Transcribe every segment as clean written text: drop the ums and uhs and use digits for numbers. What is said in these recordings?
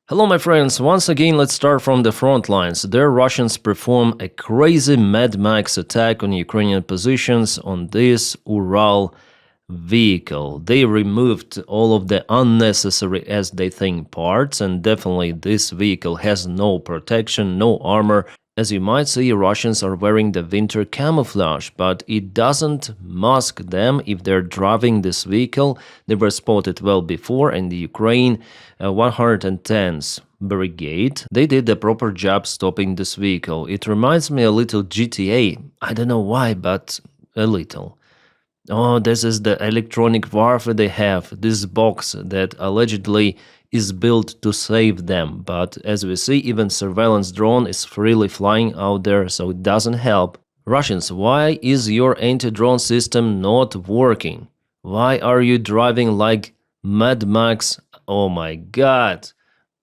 Hello my friends, once again let's start from the front lines. There Russians perform a crazy Mad Max attack on Ukrainian positions on this Ural vehicle. They removed all of the unnecessary, as they think, parts, and definitely this vehicle has no protection, no armor. As you might see, Russians are wearing the winter camouflage, but it doesn't mask them if they're driving this vehicle. They were spotted well before, and the Ukraine 110th Brigade, they did the proper job stopping this vehicle. It reminds me a little GTA. I don't know why, but a little. Oh, this is the electronic warfare they have, this box that allegedly is built to save them, but as we see, even surveillance drone is freely flying out there, so it doesn't help. Russians, why is your anti-drone system not working? Why are you driving like Mad Max? Oh my god!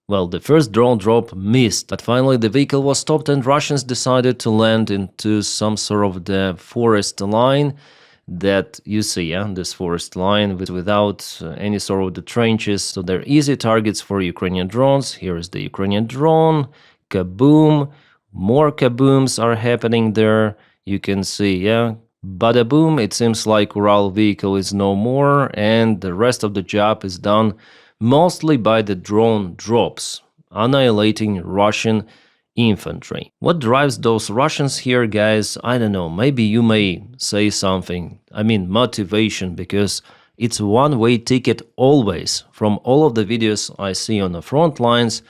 Well, the first drone drop missed, but finally the vehicle was stopped and Russians decided to land into some sort of the forest line that you see, this forest line without any sort of the trenches, so they're easy targets for Ukrainian drones. Here is the Ukrainian drone, kaboom, more kabooms are happening there, you can see, bada boom, it seems like Ural vehicle is no more, and the rest of the job is done mostly by the drone drops, annihilating Russian infantry. What drives those Russians here, guys? I don't know, maybe you may say something. I mean, motivation, because it's one-way ticket always. From all of the videos I see on the front lines,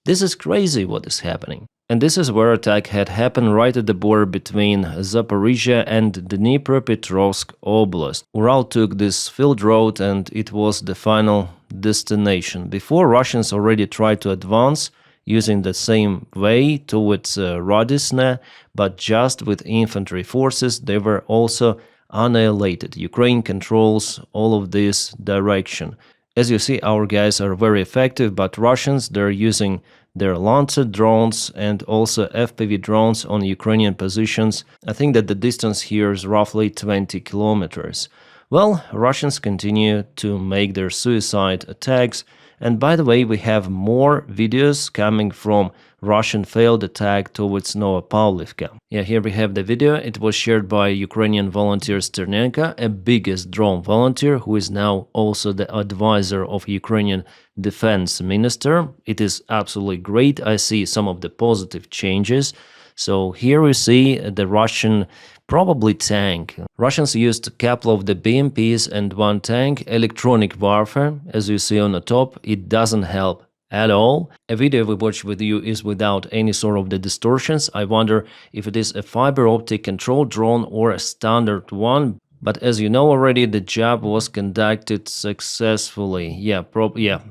this is crazy what is happening. And this is where attack had happened right at the border between Zaporizhzhia and Dnipropetrovsk Oblast. Ural took this field road and it was the final destination. Before, Russians already tried to advance using the same way towards Radisne, but just with infantry forces. They were also annihilated. Ukraine controls all of this direction. As you see, our guys are very effective, but Russians, they're using their Lancer drones and also FPV drones on Ukrainian positions. I think that the distance here is roughly 20 kilometers. Well, Russians continue to make their suicide attacks. And by the way, we have more videos coming from Russian failed attack towards Novopavlivka. Yeah, here we have the video. It was shared by Ukrainian volunteer Sternenko, a biggest drone volunteer who is now also the advisor of Ukrainian defense minister. It is absolutely great. I see some of the positive changes. So here we see the Russian probably tank. Russians used a couple of the BMPs and one tank. Electronic warfare, as you see on the top, it doesn't help at all. A video we watched with you is without any sort of the distortions. I wonder if it is a fiber optic control drone or a standard one. But as you know already, the job was conducted successfully. Yeah,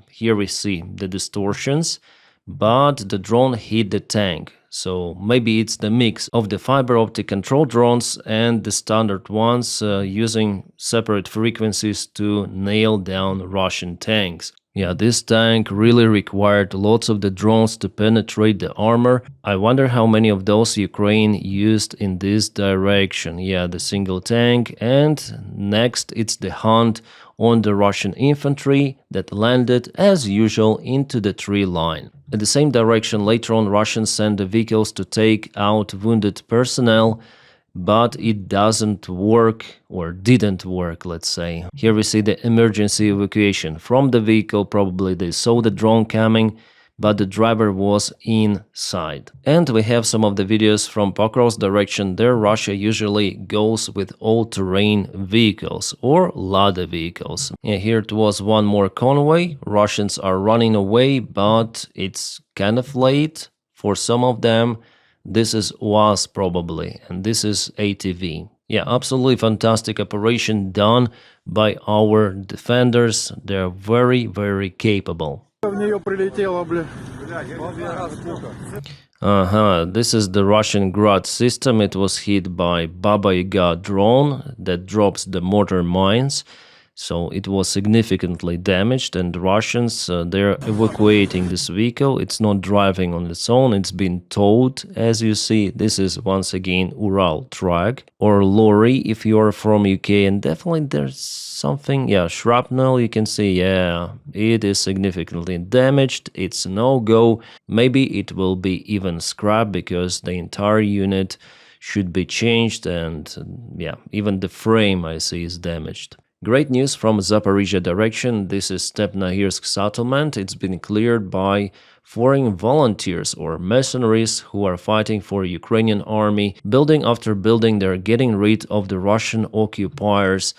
here we see the distortions, but the drone hit the tank. So maybe it's the mix of the fiber optic control drones and the standard ones using separate frequencies to nail down Russian tanks. Yeah, this tank really required lots of the drones to penetrate the armor. I wonder how many of those Ukraine used in this direction. Yeah, the single tank, and next it's the hunt on the Russian infantry that landed as usual into the tree line. At the same direction, later on, Russians sent the vehicles to take out wounded personnel, but it doesn't work, or didn't work, let's say. Here we see the emergency evacuation from the vehicle. Probably they saw the drone coming, but the driver was inside. And we have some of the videos from Pokrovsk direction. There Russia usually goes with all-terrain vehicles or Lada vehicles. And here it was one more convoy. Russians are running away, but it's kind of late for some of them. This is UAZ probably, and this is ATV. Yeah, absolutely fantastic operation done by our defenders. They're very, very capable. This is the Russian Grad system. It was hit by Baba Yaga drone that drops the mortar mines. So it was significantly damaged, and the Russians, they're evacuating this vehicle. It's not driving on its own, it's been towed. As you see, this is once again Ural truck or lorry if you are from UK, and definitely there's something, yeah, shrapnel, you can see, yeah, it is significantly damaged. It's a no-go. Maybe it will be even scrapped because the entire unit should be changed, and yeah, even the frame I see is damaged. Great news from Zaporizhzhia direction. This is Stepnohirsk settlement. It's been cleared by foreign volunteers or mercenaries who are fighting for Ukrainian army. Building after building, they're getting rid of the Russian occupiers.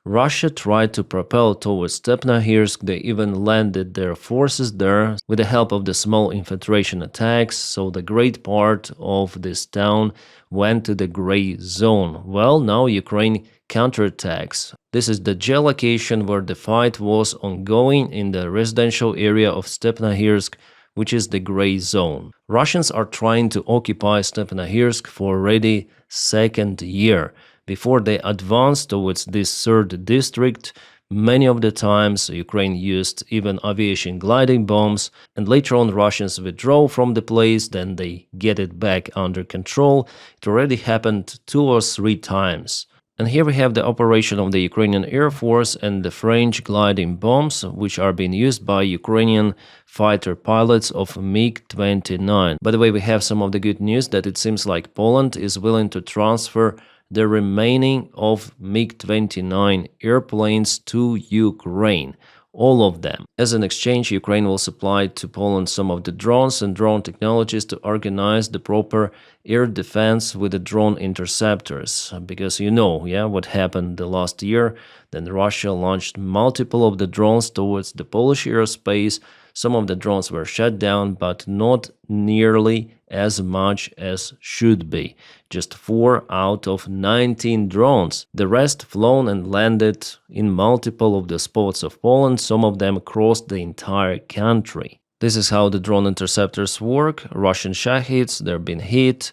Russia tried to propel towards Stepnohirsk. They even landed their forces there with the help of the small infiltration attacks, so the great part of this town went to the gray zone. Well, now Ukraine counterattacks. This is the geolocation where the fight was ongoing in the residential area of Stepnohirsk, which is the gray zone. Russians are trying to occupy Stepnohirsk for already second year. Before they advanced towards this third district, many of the times Ukraine used even aviation gliding bombs, and later on Russians withdraw from the place, then they get it back under control. It already happened 2 or 3 times. And here we have the operation of the Ukrainian Air Force and the French gliding bombs, which are being used by Ukrainian fighter pilots of MiG-29. By the way, we have some of the good news that it seems like Poland is willing to transfer the remaining of MiG-29 airplanes to Ukraine. All of them. As an exchange, Ukraine will supply to Poland some of the drones and drone technologies to organize the proper air defense with the drone interceptors. Because you know, yeah, what happened the last year. Then Russia launched multiple of the drones towards the Polish airspace. Some of the drones were shut down, but not nearly as much as should be. Just 4 out of 19 drones. The rest flown and landed in multiple of the spots of Poland. Some of them crossed the entire country. This is how the drone interceptors work. Russian Shahids, they're being hit.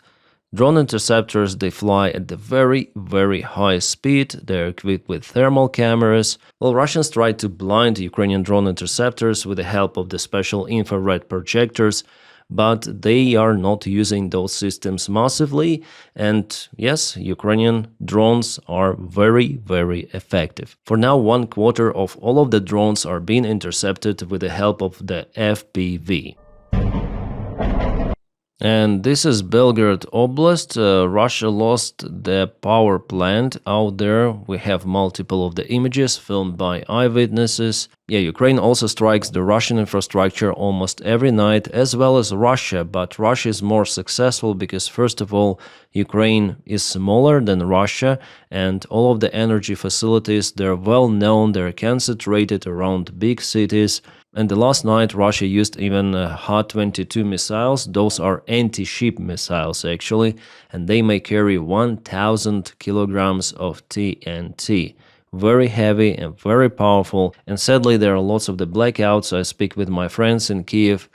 Drone interceptors, they fly at the very high speed. They're equipped with thermal cameras. Well, Russians tried to blind Ukrainian drone interceptors with the help of the special infrared projectors, but they are not using those systems massively. And yes, Ukrainian drones are very effective. For now, 1/4 of all of the drones are being intercepted with the help of the FPV. And this is Belgorod Oblast. Russia lost the power plant out there. We have multiple of the images filmed by eyewitnesses. Yeah, Ukraine also strikes the Russian infrastructure almost every night, as well as Russia. But Russia is more successful because, first of all, Ukraine is smaller than Russia, and all of the energy facilities, they're well known, they're concentrated around big cities. And the last night, Russia used even Ha-22 missiles. Those are anti-ship missiles, actually, and they may carry 1,000 kilograms of TNT. Very heavy and very powerful. And sadly, there are lots of the blackouts. I speak with my friends in Kiev,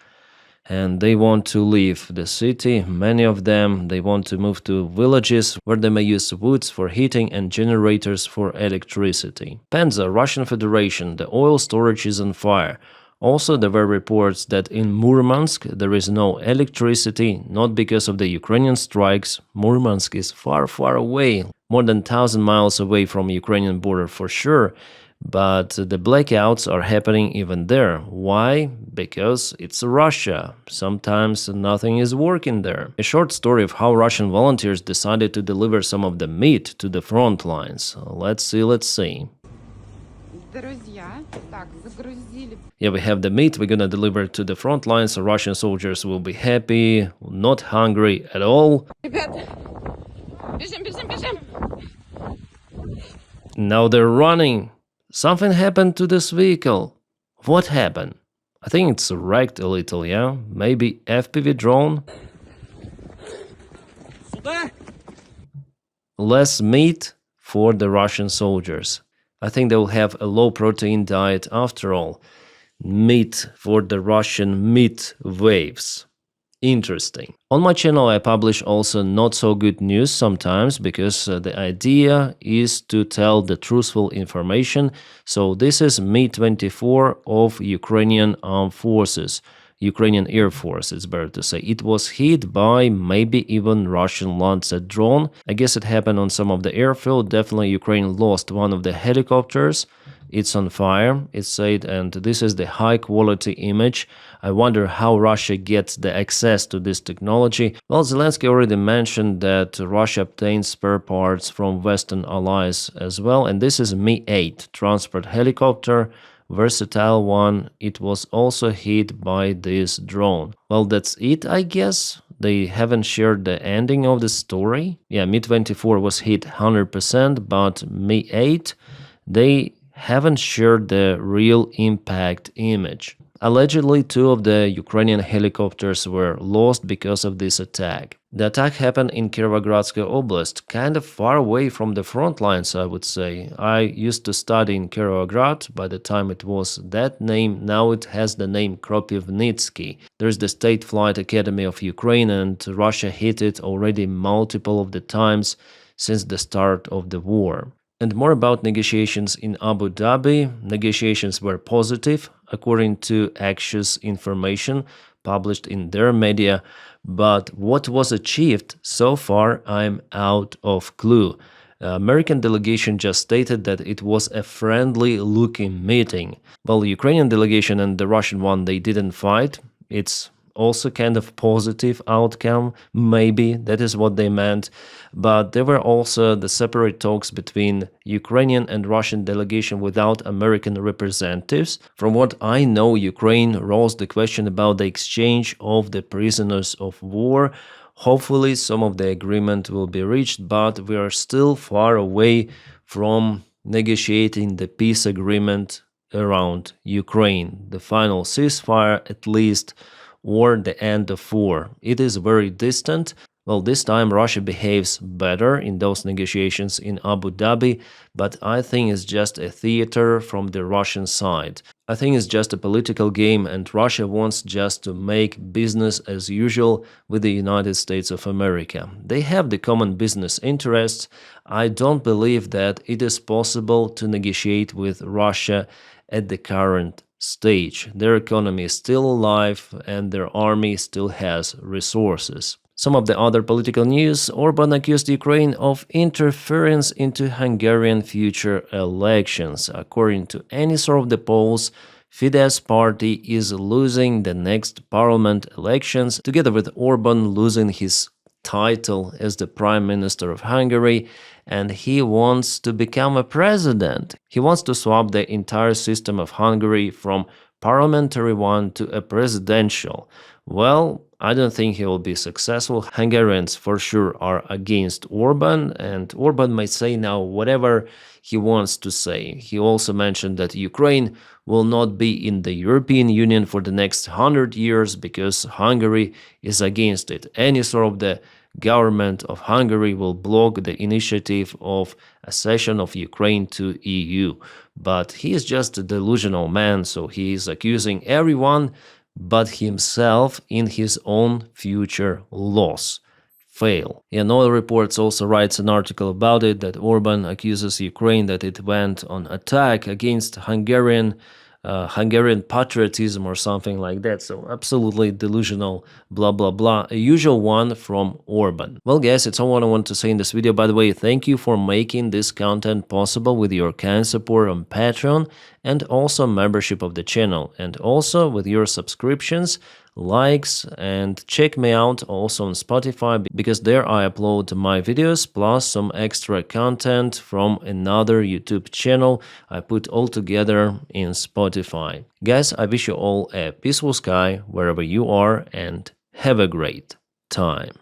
and they want to leave the city. Many of them, they want to move to villages where they may use woods for heating and generators for electricity. Penza, Russian Federation, the oil storage is on fire. Also, there were reports that in Murmansk there is no electricity, not because of the Ukrainian strikes. Murmansk is far away, more than 1,000 miles away from Ukrainian border for sure, but the blackouts are happening even there. Why? Because it's Russia. Sometimes nothing is working there. A short story of how Russian volunteers decided to deliver some of the meat to the front lines. Let's see. Yeah, we have the meat we're gonna deliver to the front lines, so Russian soldiers will be happy, not hungry at all. Now they're running. Something happened to this vehicle. What happened? I think it's wrecked a little, yeah? Maybe FPV drone? Less meat for the Russian soldiers. I think they will have a low-protein diet after all. Meat for the Russian meat waves. Interesting. On my channel, I publish also not so good news sometimes because the idea is to tell the truthful information. So this is Mi-24 of Ukrainian Armed Forces, Ukrainian Air Force, it's better to say. It was hit by maybe even Russian Lancet drone. I guess it happened on some of the airfield. Definitely Ukraine lost one of the helicopters. It's on fire, it's said, and this is the high quality image. I wonder how Russia gets the access to this technology. Well, Zelensky already mentioned that Russia obtains spare parts from Western allies as well, and this is Mi-8 transport helicopter, versatile one. It was also hit by this drone. Well, that's it, I guess. They haven't shared the ending of the story. Yeah, Mi-24 was hit 100%, but Mi-8, they haven't shared the real impact image. Allegedly, two of the Ukrainian helicopters were lost because of this attack. The attack happened in Kirovogradsk Oblast, kind of far away from the front lines, I would say. I used to study in Kirovograd. By the time it was that name, now it has the name Kropivnitsky. There's the State Flight Academy of Ukraine, and Russia hit it already multiple of the times since the start of the war. And more about negotiations in Abu Dhabi. Negotiations were positive, according to Axios information published in their media. But what was achieved so far, I'm out of clue. American delegation just stated that it was a friendly-looking meeting. Well, the Ukrainian delegation and the Russian one, they didn't fight. It's also kind of positive outcome, maybe that is what they meant, but there were also the separate talks between Ukrainian and Russian delegation without American representatives. From what I know, Ukraine rose the question about the exchange of the prisoners of war. Hopefully some of the agreement will be reached, but we are still far away from negotiating the peace agreement around Ukraine, the final ceasefire at least, or the end of war. It is very distant. Well, this time Russia behaves better in those negotiations in Abu Dhabi, but I think it's just a theater from the Russian side. I think it's just a political game, and Russia wants just to make business as usual with the United States of America. They have the common business interests. I don't believe that it is possible to negotiate with Russia at the current stage. Their economy is still alive and their army still has resources. Some of the other political news: Orban accused Ukraine of interference into Hungarian future elections. According to any sort of the polls, Fidesz party is losing the next parliament elections, together with Orban losing his title as the Prime Minister of Hungary, and he wants to become a president. He wants to swap the entire system of Hungary from parliamentary one to a presidential. Well, I don't think he will be successful. Hungarians for sure are against Orban, and Orban might say now whatever he wants to say. He also mentioned that Ukraine will not be in the European Union for the next 100 years because Hungary is against it. Any sort of the government of Hungary will block the initiative of accession of Ukraine to EU. But he is just a delusional man, so he is accusing everyone but himself in his own future loss. Fail. And Oil Reports also writes an article about it, that Orban accuses Ukraine that it went on attack against Hungarian patriotism or something like that. So absolutely delusional, blah blah blah, a usual one from Orban. Well guys, it's all what I want to say in this video. By the way, thank you for making this content possible with your kind support on Patreon and also membership of the channel, and also with your subscriptions, likes, and check me out also on Spotify, because there I upload my videos plus some extra content from another YouTube channel I put all together in Spotify. Guys, I wish you all a peaceful sky wherever you are, and have a great time.